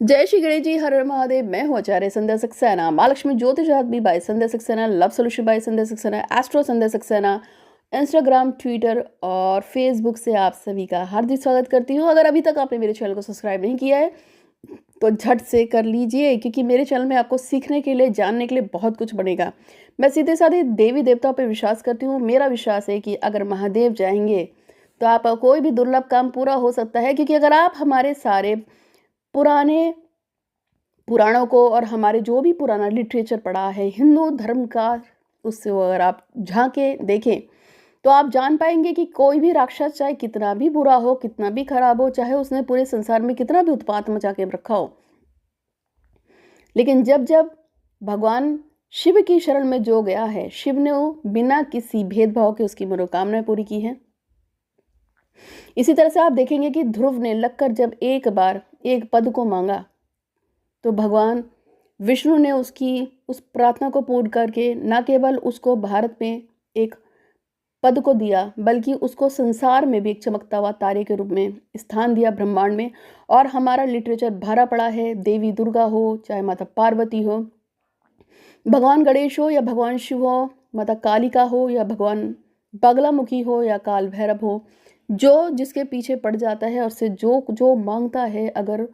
जय श्री गणेश जी, हर हर महादेव। मैं हूँ आचार्य संध्या सक्सेना, माँ लक्ष्मी ज्योतिषात्मी by Sandhya Saxena, love solution by Sandhya Saxena, astro Sandhya Saxena, Instagram, Twitter और फेसबुक से आप सभी का हार्दिक स्वागत करती हूँ। अगर अभी तक आपने मेरे चैनल को सब्सक्राइब नहीं किया है तो झट से कर लीजिए, क्योंकि मेरे चैनल में आपको सीखने के लिए, जानने के लिए बहुत कुछ बनेगा। मैं सीधे साधे देवी देवताओं पर विश्वास करती हूँ। मेरा विश्वास है कि अगर महादेव चाहेंगे तो आपका कोई भी दुर्लभ काम पूरा हो सकता है, क्योंकि अगर आप हमारे सारे पुराने पुराणों को और हमारे जो भी पुराना लिटरेचर पढ़ा है हिंदू धर्म का, उससे अगर आप झांके देखें तो आप जान पाएंगे कि कोई भी राक्षस चाहे कितना भी बुरा हो, कितना भी खराब हो, चाहे उसने पूरे संसार में कितना भी उत्पात मचा के रखा हो, लेकिन जब जब भगवान शिव की शरण में जो गया है, शिव ने वो बिना किसी भेदभाव के उसकी मनोकामनाएं पूरी की हैं। इसी तरह से आप देखेंगे कि ध्रुव ने लगकर जब एक बार एक पद को मांगा तो भगवान विष्णु ने उसकी उस प्रार्थना को पूर्ण करके न केवल उसको भारत में एक पद को दिया, बल्कि उसको संसार में भी एक चमकता हुआ तारे के रूप में स्थान दिया ब्रह्मांड में। और हमारा लिटरेचर भरा पड़ा है, देवी दुर्गा हो, चाहे माता पार्वती हो, भगवान गणेश हो या भगवान शिव हो, माता कालिका हो या भगवान बगलामुखी हो या काल भैरव हो, जो जिसके पीछे पड़ जाता है और से जो जो मांगता है, अगर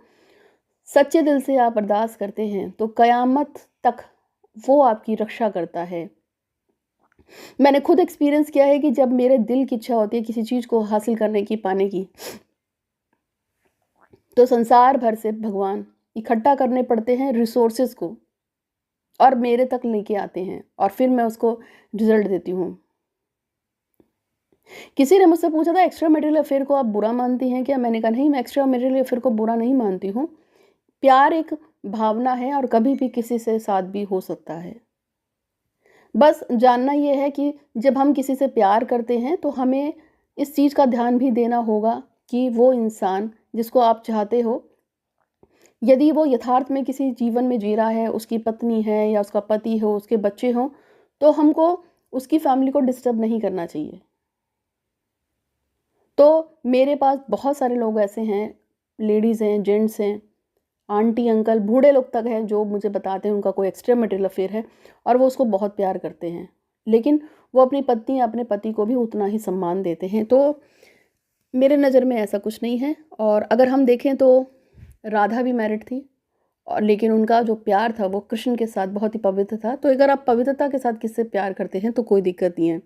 सच्चे दिल से आप अरदास करते हैं तो कयामत तक वो आपकी रक्षा करता है। मैंने खुद एक्सपीरियंस किया है कि जब मेरे दिल की इच्छा होती है किसी चीज़ को हासिल करने की, पाने की, तो संसार भर से भगवान इकट्ठा करने पड़ते हैं रिसोर्सेज को और मेरे तक लेके आते हैं, और फिर मैं उसको रिजल्ट देती हूँ। किसी ने मुझसे पूछा था एक्स्ट्रा मटेरियल अफेयर को आप बुरा मानती हैं क्या? मैंने कहा नहीं, मैं एक्स्ट्रा मटेरियल अफेयर को बुरा नहीं मानती हूँ। प्यार एक भावना है और कभी भी किसी से साथ भी हो सकता है। बस जानना यह है कि जब हम किसी से प्यार करते हैं तो हमें इस चीज़ का ध्यान भी देना होगा कि वो इंसान जिसको आप चाहते हो, यदि वो यथार्थ में किसी जीवन में जी रहा है, उसकी पत्नी है या उसका पति हो, उसके बच्चे हों, तो हमको उसकी फैमिली को डिस्टर्ब नहीं करना चाहिए। तो मेरे पास बहुत सारे लोग ऐसे हैं, लेडीज़ हैं, जेंट्स हैं, आंटी अंकल, बूढ़े लोग तक हैं, जो मुझे बताते हैं उनका कोई एक्स्ट्रा मटेरियल अफेयर है और वो उसको बहुत प्यार करते हैं, लेकिन वो अपनी पत्नी या अपने पति को भी उतना ही सम्मान देते हैं। तो मेरे नज़र में ऐसा कुछ नहीं है। और अगर हम देखें तो राधा भी मैरिड थी, और लेकिन उनका जो प्यार था वो कृष्ण के साथ बहुत ही पवित्र था। तो अगर आप पवित्रता के साथ किससे प्यार करते हैं तो कोई दिक्कत नहीं है।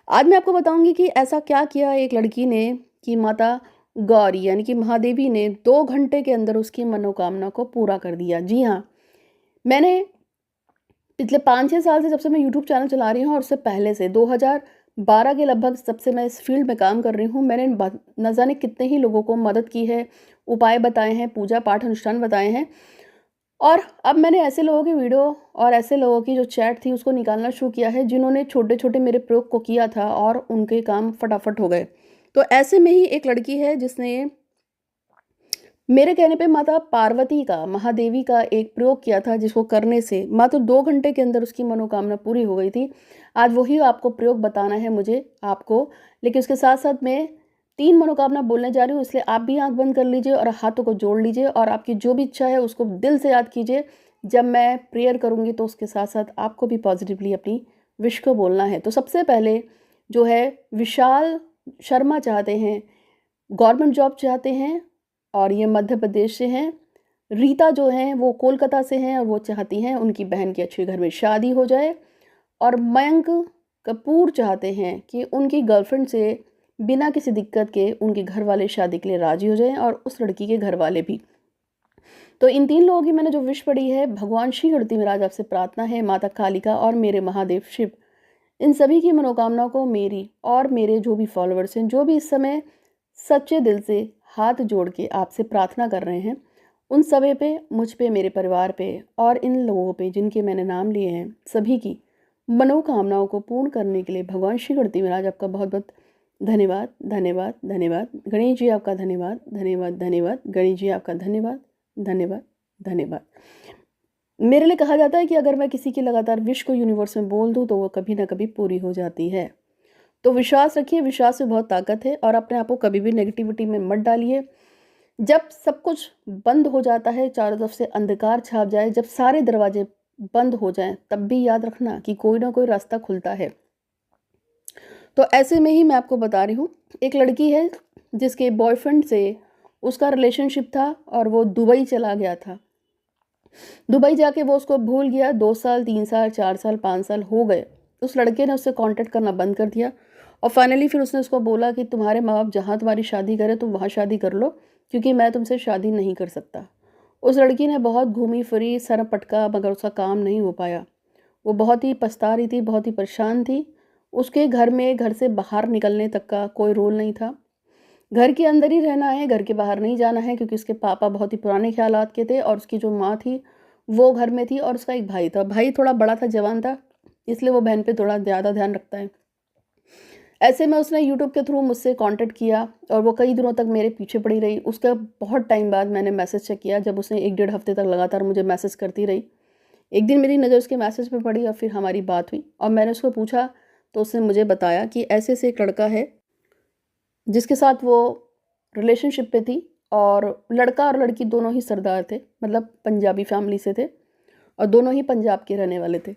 आज मैं आपको बताऊंगी कि ऐसा क्या किया एक लड़की ने कि माता गौरी यानी कि महादेवी ने 2 घंटे के अंदर उसकी मनोकामना को पूरा कर दिया। जी हाँ, मैंने पिछले 5-6 साल से, जब से मैं यूट्यूब चैनल चला रही हूँ और उससे पहले से 2012 के लगभग, जब से मैं इस फील्ड में काम कर रही हूँ, मैंने न जाने कितने ही लोगों को मदद की है, उपाय बताए हैं, पूजा पाठ अनुष्ठान बताए हैं। और अब मैंने ऐसे लोगों की वीडियो और ऐसे लोगों की जो चैट थी उसको निकालना शुरू किया है, जिन्होंने छोटे छोटे मेरे प्रयोग को किया था और उनके काम फटाफट हो गए। तो ऐसे में ही एक लड़की है जिसने मेरे कहने पे माता पार्वती का, महादेवी का एक प्रयोग किया था, जिसको करने से मात्र 2 घंटे के अंदर उसकी मनोकामना पूरी हो गई थी। आज वही आपको प्रयोग बताना है मुझे, आपको। लेकिन उसके साथ साथ मैं 3 मनोकामना बोलने जा रही हूँ, इसलिए आप भी आंख बंद कर लीजिए और हाथों को जोड़ लीजिए और आपकी जो भी इच्छा है उसको दिल से याद कीजिए। जब मैं प्रेयर करूँगी तो उसके साथ साथ आपको भी पॉजिटिवली अपनी विश को बोलना है। तो सबसे पहले जो है, विशाल शर्मा चाहते हैं, गवर्नमेंट जॉब चाहते हैं और ये मध्य प्रदेश से हैं। रीता जो हैं वो कोलकाता से हैं और वो चाहती हैं उनकी बहन की अच्छे घर में शादी हो जाए। और मयंक कपूर चाहते हैं कि उनकी गर्लफ्रेंड से बिना किसी दिक्कत के उनके घर वाले शादी के लिए राजी हो जाएं, और उस लड़की के घर वाले भी। तो इन 3 लोगों की मैंने जो विश पढ़ी है, भगवान श्री गणपति महाराज आपसे प्रार्थना है, माता कालिका और मेरे महादेव शिव, इन सभी की मनोकामना को मेरी और मेरे जो भी फॉलोअर्स हैं, जो भी इस समय सच्चे दिल से हाथ जोड़ के आपसे प्रार्थना कर रहे हैं, उन सभी पे, मुझ पे, मेरे परिवार पे और इन लोगों पे जिनके मैंने नाम लिए हैं, सभी की मनोकामनाओं को पूर्ण करने के लिए भगवान श्री गणपति महाराज आपका बहुत बहुत धन्यवाद, धन्यवाद, धन्यवाद। गणेश जी आपका धन्यवाद, धन्यवाद, धन्यवाद। गणेश जी आपका धन्यवाद, धन्यवाद, धन्यवाद। मेरे लिए कहा जाता है कि अगर मैं किसी की लगातार विश को यूनिवर्स में बोल दूँ तो वो कभी ना कभी पूरी हो जाती है। तो विश्वास रखिए, विश्वास में बहुत ताकत है और अपने आप को कभी भी नेगेटिविटी में मत डालिए। जब सब कुछ बंद हो जाता है, चारों तरफ से अंधकार छाप जाए, जब सारे दरवाजे बंद हो जाएं, तब भी याद रखना कि कोई ना कोई रास्ता खुलता है। तो ऐसे में ही मैं आपको बता रही हूँ, एक लड़की है जिसके बॉयफ्रेंड से उसका रिलेशनशिप था और वो दुबई चला गया था। दुबई जाके वो उसको भूल गया। 2 साल, 3 साल, 4 साल, 5 साल हो गए। उस लड़के ने उससे कांटेक्ट करना बंद कर दिया और फाइनली फिर उसने उसको बोला कि तुम्हारे माँ बाप जहाँ तुम्हारी शादी करें तुम वहाँ शादी कर लो, क्योंकि मैं तुमसे शादी नहीं कर सकता। उस लड़की ने बहुत घूमी फिरी, सर पटका, मगर उसका काम नहीं हो पाया। वो बहुत ही पछता रही थी, बहुत ही परेशान थी। उसके घर में घर से बाहर निकलने तक का कोई रूल नहीं था। घर के अंदर ही रहना है, घर के बाहर नहीं जाना है, क्योंकि उसके पापा बहुत ही पुराने ख्यालात के थे और उसकी जो माँ थी वो घर में थी और उसका एक भाई था। भाई थोड़ा बड़ा था, जवान था, इसलिए वो बहन पे थोड़ा ज़्यादा ध्यान रखता है। ऐसे में उसने यूट्यूब के थ्रू मुझसे कांटेक्ट किया और वो कई दिनों तक मेरे पीछे पड़ी रही। उसका बहुत टाइम बाद मैंने मैसेज चेक किया, जब उसने 1 डेढ़ हफ्ते तक लगातार मुझे मैसेज करती रही। एक दिन मेरी नज़र उसके मैसेज पे पड़ी और फिर हमारी बात हुई और मैंने उसको पूछा तो उसने मुझे बताया कि ऐसे से एक लड़का है जिसके साथ वो रिलेशनशिप पे थी और लड़का और लड़की दोनों ही सरदार थे, मतलब पंजाबी फैमिली से थे और दोनों ही पंजाब के रहने वाले थे।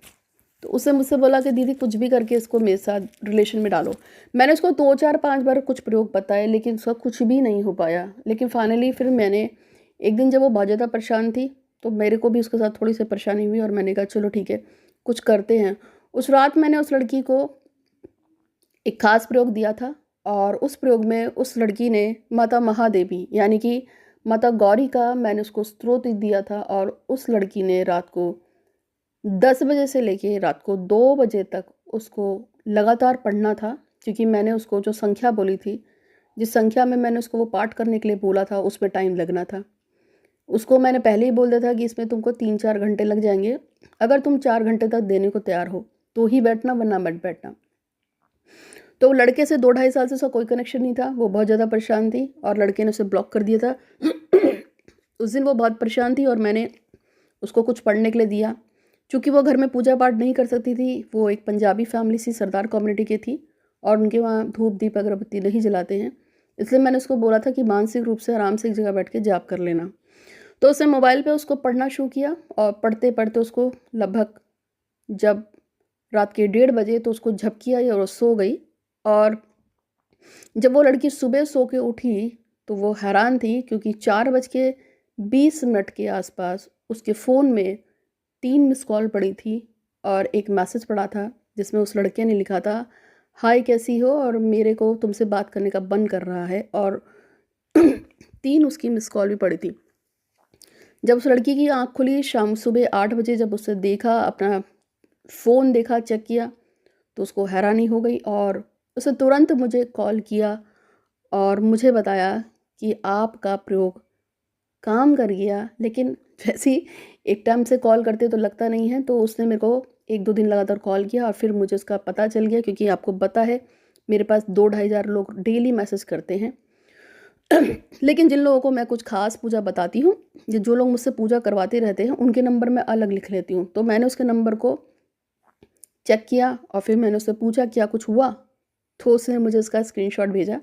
तो उसने मुझसे बोला कि दीदी कुछ भी करके इसको मेरे साथ रिलेशन में डालो। मैंने उसको 2 4 5 बार कुछ प्रयोग बताए लेकिन उसका कुछ भी नहीं हो पाया। लेकिन फाइनली फिर मैंने एक दिन, जब वो बहुत ज़्यादा परेशान थी, तो मेरे को भी उसके साथ थोड़ी सी परेशानी हुई और मैंने कहा चलो ठीक है, कुछ करते हैं। उस रात मैंने उस लड़की को एक ख़ास प्रयोग दिया था और उस प्रयोग में उस लड़की ने माता महादेवी यानी कि माता गौरी का मैंने उसको स्तोत्र दिया था और उस लड़की ने रात को 10 बजे से लेके रात को 2 बजे तक उसको लगातार पढ़ना था, क्योंकि मैंने उसको जो संख्या बोली थी, जिस संख्या में मैंने उसको वो पाठ करने के लिए बोला था, उसमें टाइम लगना था। उसको मैंने पहले ही बोल दिया था कि इसमें तुमको 3-4 घंटे लग जाएंगे, अगर तुम 4 घंटे तक देने को तैयार हो तो ही बैठना, वरना मत बैठना। तो लड़के से 2 ढाई साल से उसका कोई कनेक्शन नहीं था। वो बहुत ज़्यादा परेशान थी और लड़के ने उसे ब्लॉक कर दिया था। उस दिन वो बहुत परेशान थी और मैंने उसको कुछ पढ़ने के लिए दिया। चूँकि वो घर में पूजा पाठ नहीं कर सकती थी, वो एक पंजाबी फैमिली सी सरदार कम्युनिटी की थी और उनके वहाँ धूप दीप अगरबत्ती नहीं जलाते हैं, इसलिए मैंने उसको बोला था कि मानसिक रूप से आराम से एक जगह बैठ के जाप कर लेना। तो उसने मोबाइल पे उसको पढ़ना शुरू किया और पढ़ते पढ़ते उसको लगभग जब रात के 1:30 बजे तो उसको झपकी आई और वो सो गई। और जब वो लड़की सुबह सो के उठी तो वो हैरान थी, क्योंकि 4:20 के आसपास उसके फ़ोन में 3 मिस कॉल पड़ी थी और एक मैसेज पड़ा था जिसमें उस लड़के ने लिखा था, हाय कैसी हो, और मेरे को तुमसे बात करने का मन कर रहा है। और 3 उसकी मिस कॉल भी पड़ी थी। जब उस लड़की की आँख खुली शाम सुबह 8 बजे, जब उसने देखा, अपना फ़ोन देखा, चेक किया, तो उसको हैरानी हो गई और उसने तुरंत मुझे कॉल किया और मुझे बताया कि आपका प्रयोग काम कर गया। लेकिन जैसे ही एक टाइम से कॉल करते तो लगता नहीं है, तो उसने मेरे को 1-2 दिन लगातार कॉल किया और फिर मुझे उसका पता चल गया, क्योंकि आपको पता है मेरे पास 2 ढाई हज़ार लोग डेली मैसेज करते हैं। लेकिन जिन लोगों को मैं कुछ खास पूजा बताती हूँ, जो लोग मुझसे पूजा करवाते रहते हैं, उनके नंबर मैं अलग लिख लेती हूँ। तो मैंने उसके नंबर को चेक किया और फिर मैंने उससे पूछा क्या कुछ हुआ, तो उसने मुझे उसका स्क्रीनशॉट भेजा।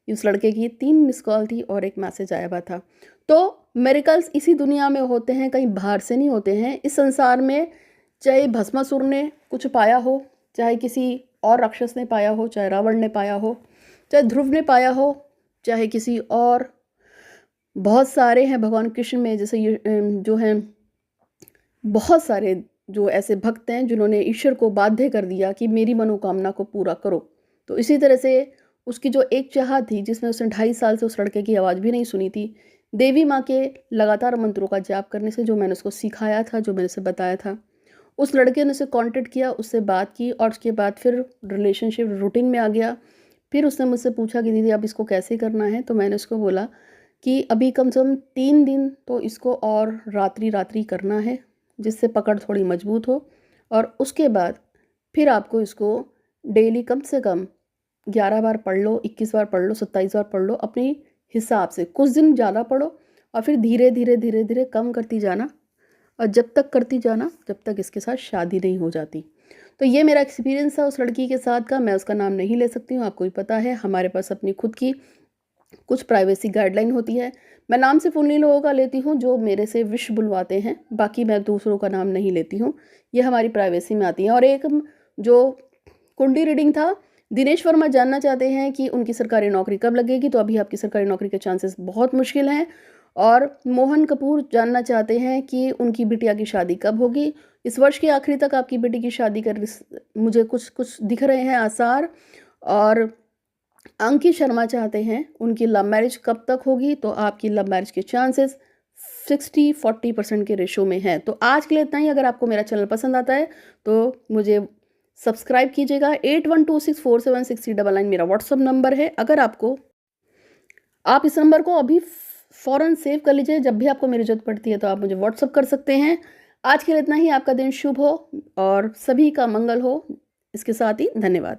उस लड़के की 3 मिस कॉल थी और एक मैसेज आया हुआ था। तो मिरेकल्स इसी दुनिया में होते हैं, कहीं बाहर से नहीं होते हैं। इस संसार में चाहे भस्मासुर ने कुछ पाया हो, चाहे किसी और राक्षस ने पाया हो, चाहे रावण ने पाया हो, चाहे ध्रुव ने पाया हो, चाहे किसी और, बहुत सारे हैं भगवान कृष्ण में, जैसे जो हैं बहुत सारे जो ऐसे भक्त हैं जिन्होंने ईश्वर को बाध्य कर दिया कि मेरी मनोकामना को पूरा करो। तो इसी तरह से उसकी जो एक चाह थी, जिसमें उसने 2.5 साल से उस लड़के की आवाज़ भी नहीं सुनी थी, देवी माँ के लगातार मंत्रों का जाप करने से, जो मैंने उसको सिखाया था, जो मैंने उसे बताया था, उस लड़के ने उसे कांटेक्ट किया, उससे बात की और उसके बाद फिर रिलेशनशिप रूटीन में आ गया। फिर उसने मुझसे पूछा कि दीदी अब इसको कैसे करना है। तो मैंने उसको बोला कि अभी कम से कम 3 दिन तो इसको और रात्रि रात्रि करना है, जिससे पकड़ थोड़ी मजबूत हो, और उसके बाद फिर आपको इसको डेली कम से कम 11 बार पढ़ लो, 21 बार पढ़ लो, 27 बार पढ़ लो, अपने हिसाब से। कुछ दिन ज़्यादा पढ़ो और फिर धीरे धीरे धीरे धीरे कम करती जाना, और जब तक करती जाना जब तक इसके साथ शादी नहीं हो जाती। तो ये मेरा एक्सपीरियंस था उस लड़की के साथ का। मैं उसका नाम नहीं ले सकती हूँ, आपको भी पता है, हमारे पास अपनी खुद की कुछ प्राइवेसी गाइडलाइन होती है। मैं नाम सिर्फ उन्हीं लोगों का लेती हूँ जो मेरे से विश बुलवाते हैं, बाकी मैं दूसरों का नाम नहीं लेती हूँ। ये हमारी प्राइवेसी में आती है। और एक जो कुंडली रीडिंग था, दिनेश वर्मा जानना चाहते हैं कि उनकी सरकारी नौकरी कब लगेगी, तो अभी आपकी सरकारी नौकरी के चांसेस बहुत मुश्किल हैं। और मोहन कपूर जानना चाहते हैं कि उनकी बिटिया की शादी कब होगी। इस वर्ष के आखिरी तक आपकी बेटी की शादी का मुझे कुछ दिख रहे हैं आसार। और अंकित शर्मा चाहते हैं उनकी लव मैरिज कब तक होगी, तो आपकी लव मैरिज के चांसेस 60-40% के रेशो में है। तो आज के लिए इतना ही। अगर आपको मेरा चैनल पसंद आता है तो मुझे सब्सक्राइब कीजिएगा। 8126476399 मेरा व्हाट्सअप नंबर है। अगर आप इस नंबर को अभी फ़ौरन सेव कर लीजिए। जब भी आपको मेरी ज़रूरत पड़ती है तो आप मुझे व्हाट्सअप कर सकते हैं। आज के लिए इतना ही। आपका दिन शुभ हो और सभी का मंगल हो। इसके साथ ही धन्यवाद।